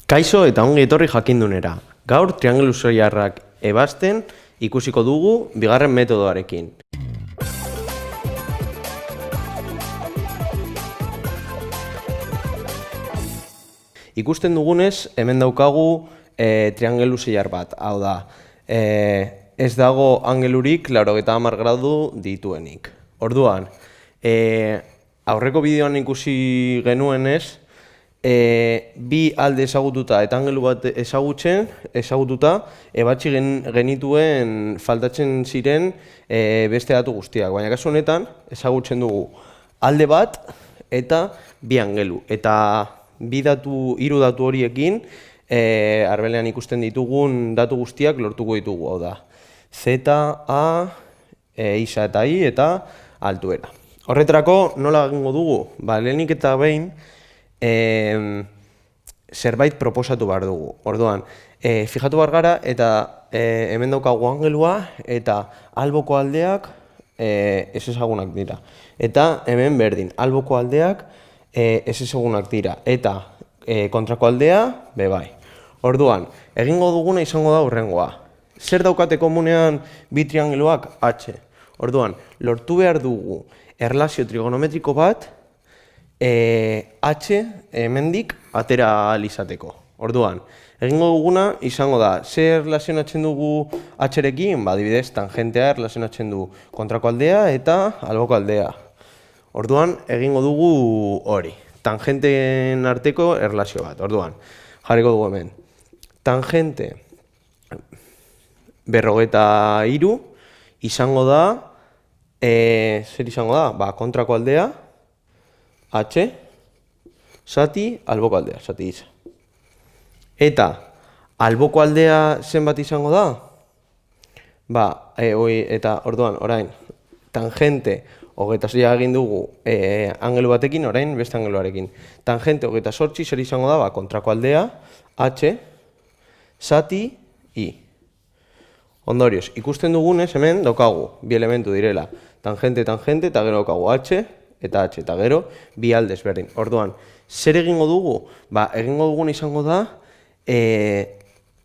Kaixo eta ongi etorri jakindunera. Gaur triangelu zoilarrak ebazten ikusiko dugu bigarren metodoarekin. Ikusten dugunez, hemen daukagu triangelu zoilar bat. Hau da, ez dago angelurik 90 gradu dituenik. Orduan, aurreko bideoan ikusi genuenez, bi alde ezagututa eta angelu bat ezagututa ebatzi genituen faltatzen ziren beste datu guztiak. Baina kasu honetan ezagutzen dugu alde bat eta bi angelu. Eta hiru datu horiekin arbelean ikusten ditugun datu guztiak lortuko ditugu. Hau da, zeta, a, isa eta i eta altuera. Horretarako nola egingo dugu? Lehenik eta behin zerbait proposatu behar dugu. Orduan, fijatu behar gara eta hemen daukagu angelua eta alboko aldeak ez ezagunak dira. Eta hemen berdin, alboko aldeak ez ezagunak dira. Eta kontrako aldea, bai. Orduan, egingo duguna izango da hurrengoa. Zer daukate komunean bi triangeluak? H. Orduan, lortu behar dugu erlazio trigonometriko bat H hemendik atera ahal izateko. Orduan, egingo duguna izango da, zer erlazionatzen dugu H-rekin? Adibidez, tangentea erlazionatzen du kontrako aldea eta alboko aldea. Orduan, egingo dugu hori, tangenteen arteko erlazio bat. Orduan, jarriko dugu hemen. Tangente 43 izango da, zer izango da? Kontrako aldea, H, zati, alboko aldea, zati isa. Eta, alboko aldea zenbat izango da? Eta orduan, orain, tangente 26 egin dugu angelu batekin, orain beste angeluarekin. Tangente 28 zer izango da? Kontrako aldea, H, zati, i. Ondorioz, ikusten dugunez hemen daukagu bi elementu direla. Tangente, tangente, eta gero daukagu H, eta H, eta gero, bi aldez berdin. Orduan, zer egingo dugu? Egingo dugun izango da,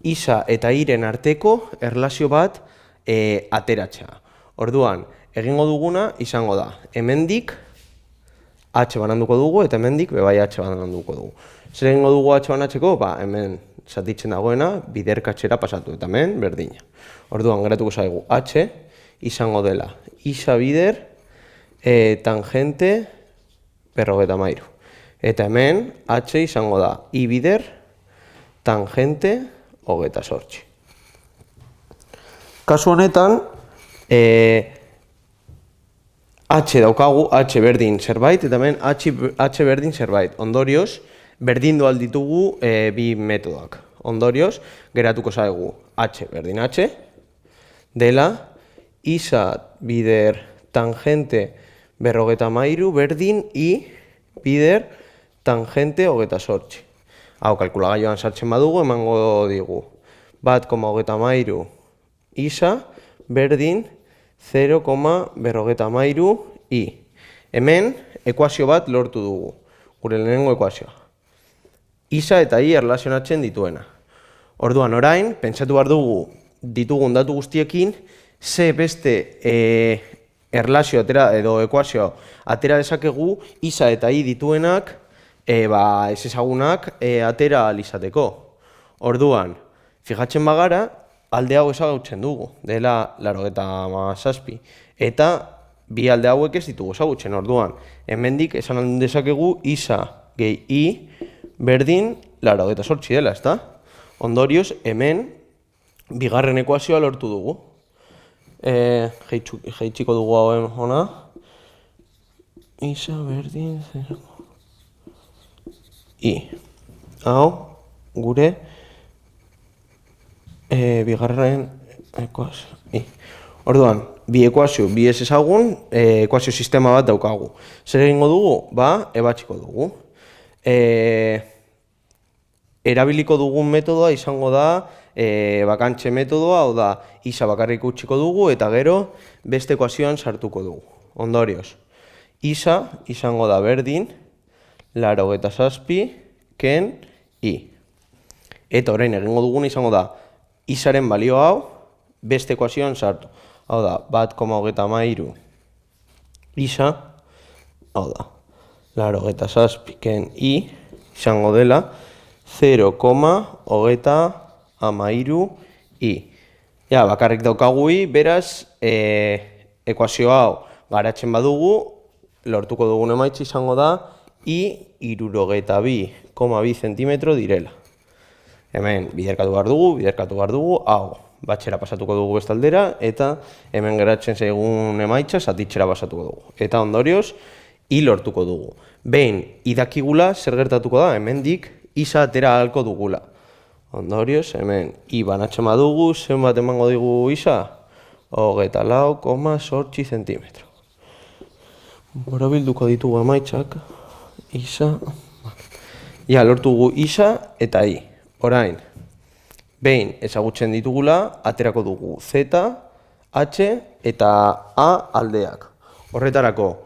isa eta iren arteko erlazio bat ateratzea. Orduan, egingo duguna izango da, hemendik H bananduko dugu, eta hemendik bai H bananduko dugu. Zer egingo dugu H banatzeko? Hemen zatitzen dagoena, biderkatzera pasatu, eta hemen berdina. Orduan, geratuko zaigu H izango dela isa bider, tangente 53. Eta hemen H izango da i bider tangente 28. Kasu honetan H daukagu, H berdin zerbait, eta hemen H berdin zerbait. Ondorioz, berdindu alditugu bi metodoak. Ondorioz, geratuko zaigu H berdin H dela isa bider tangente 53 berdin i bider tangente 28. Hau, kalkulagailuan sartzen badugu, emango digu 1,53 isa berdin 0,53 i. Hemen, ekuazio bat lortu dugu, gure lehenengo ekuazioa. Isa eta i erlazionatzen dituena. Orduan, orain, pentsatu behar dugu ditugun datu guztiekin, ze beste erlazio atera edo ekuazio atera dezakegu isa eta i dituenak ez ezagunak atera ahal izateko. Orduan, fijatzen bagara, alde hau ezagutzen dugu, dela 97. Eta bi alde hauek ez ditugu ezagutzen. Orduan, hemendik esan dezakegu isa gehi i berdin 98 dela, ezta? Ondorioz, hemen bigarren ekuazioa lortu dugu. Jaitsiko dugu hauen hona. Isa berdin 0. I. Hau, gure bigarren ekuazio. I. Orduan, bi ekuazio, bi ez ezagun, ekuazio sistema bat daukagu. Zer egingo dugu? Ebatziko dugu. Erabiliko dugun metodoa izango da bakantxe metodoa, hau da, isa bakarrik utziko dugu eta gero beste ekuazioan sartuko dugu. Ondorioz, isa izango da berdin 87 ken i. Eta orain egingo duguna izango da, isaren balio hau, beste ekuazioan sartu. Hau da, 1,37 isa, hau da, 87 ken i, izango dela, 0,13 i. Ja, bakarrik daukagu i, beraz, ekuazio hau garatzen badugu, lortuko dugun emaitza izango da, i 62,2 zentimetro direla. Hemen biderkatu behar dugu, hau batxera pasatuko dugu bestaldera, eta hemen geratzen zaigun emaitza zatitxera pasatuko dugu. Eta ondorioz, i lortuko dugu. Behin, idakigula zer gertatuko da, hemendik isa atera ahalko dugula. Ondorioz, hemen i banatzen badugu, zenbat emango digu isa? 24,8 zentimetro. Borobilduko ditugu emaitzak, isa, ja, lortugu isa eta i. Orain, behin ezagutzen ditugula, aterako dugu z, h eta a aldeak. Horretarako,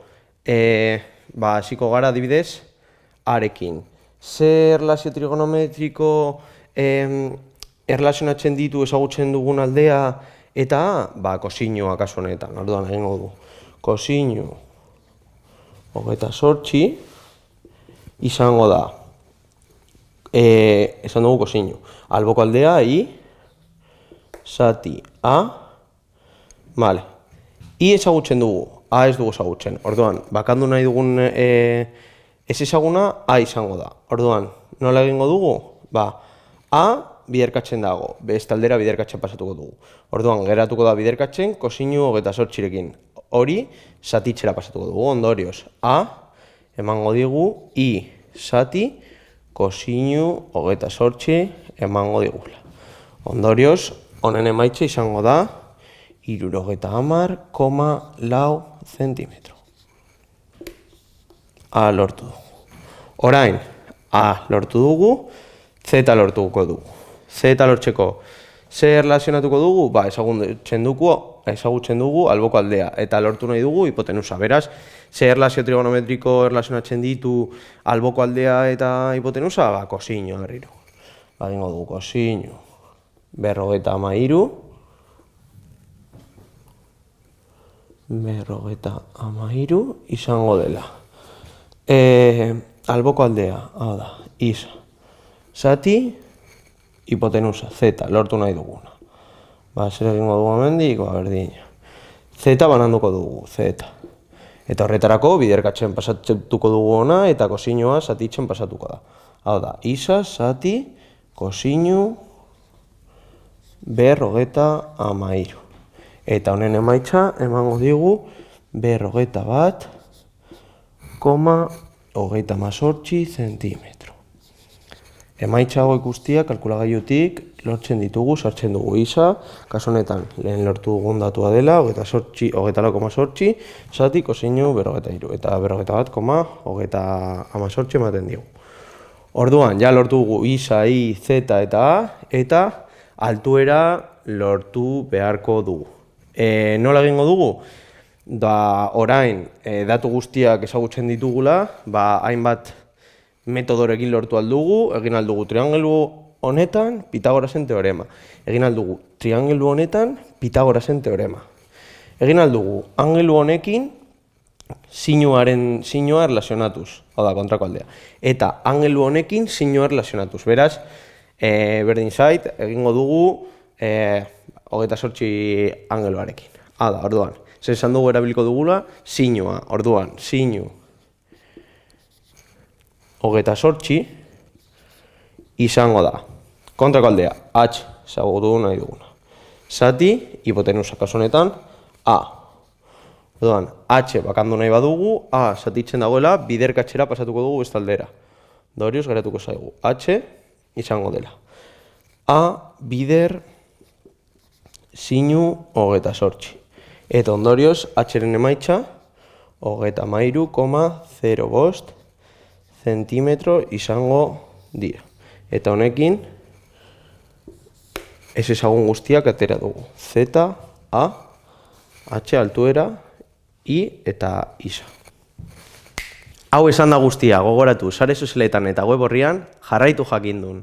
hasiko gara adibidez, arekin. Zer erlazio trigonometriko erlazionatzen ditu ezagutzen dugun aldea eta kosinua kasu honetan, orduan egingo du. Kosinu 28 izango da, esan dugu kosinu, alboko aldea i, zati a, vale. I ezagutzen dugu, a ez dugu ezagutzen, orduan, bakandu nahi dugun ez ezaguna, a izango da. Orduan, nola egingo dugu? A biderkatzen dago, bestaldera biderkatzen pasatuko dugu. Orduan, geratuko da biderkatzen, kosinu 28rekin. Hori, zatitzera pasatuko dugu, ondorioz. A, emango digu, i, zati, kosinu 28 emango digula. Ondorioz, honen emaitza izango da, 70,4 zentimetro. A lortu dugu. Orain, A lortu dugu, Z lortuko dugu. Z lortzeko, zer erlazionatuko dugu? Ezagutzen dugu alboko aldea, eta lortu nahi dugu hipotenusa. Beraz, zer erlazio trigonometriko erlazionatzen ditu alboko aldea eta hipotenusa? Kosinu berriro. Egingo dugu kosinu 53 izango dela. Alboko aldea, hau da, isa. Zati, hipotenusa, z, lortu nahi duguna. Zer egingo dugu hemendik, berdina. Z bananduko dugu, z. Eta horretarako, biderkatzen pasatuko dugu ona, eta kosinua zatitzen pasatuko da. Hau da, isa, zati, kosinu 53. Eta honen emaitza, emango digu, 41,28 zentimetro. Emaitza hauek guztiak kalkulagailutik lortzen ditugu, sartzen dugu isa, kasu honetan lehen lortu dugun datua dela, 24,8 zati kosinu 43, eta 41,18 ematen digu. Orduan, ja lortu dugu isa, i, z eta a, eta altuera lortu beharko dugu. Nola egingo dugu? Orain, datu guztiak ezagutzen ditugula, hainbat metodorekin lortu aldugu, egin aldugu triangelu honetan Pitagorasen teorema. Egin aldugu triangelu honetan Pitagorasen teorema. Egin aldugu angelu honekin sinua erlazionatuz, hau da, kontrako aldea. Eta angelu honekin sinua erlazionatuz. Beraz, berdin zait, egingo dugu 28 angeluarekin. Hau da, orduan, zer esan dugu erabiliko dugula, sinua, orduan, sinu 28 izango da. Kontrako aldea, h, ezagutu nahi duguna. Zati, hipotenusa kasu honetan, a. Orduan, h bakandu nahi badugu, a zatitzen dagoela, biderkatzera pasatuko dugu bestaldera. Ondorioz geratuko zaigu, h izango dela. A bider sinu 28. Eta ondorioz, h-ren emaitza, 33,05 zentimetro izango dira. Eta honekin, ez ezagun guztiak atera dugu. Z, A, H altuera, I eta isa. Hau esan da guztia, gogoratu, sare sozialetan eta web orrian jarraitu jakindun.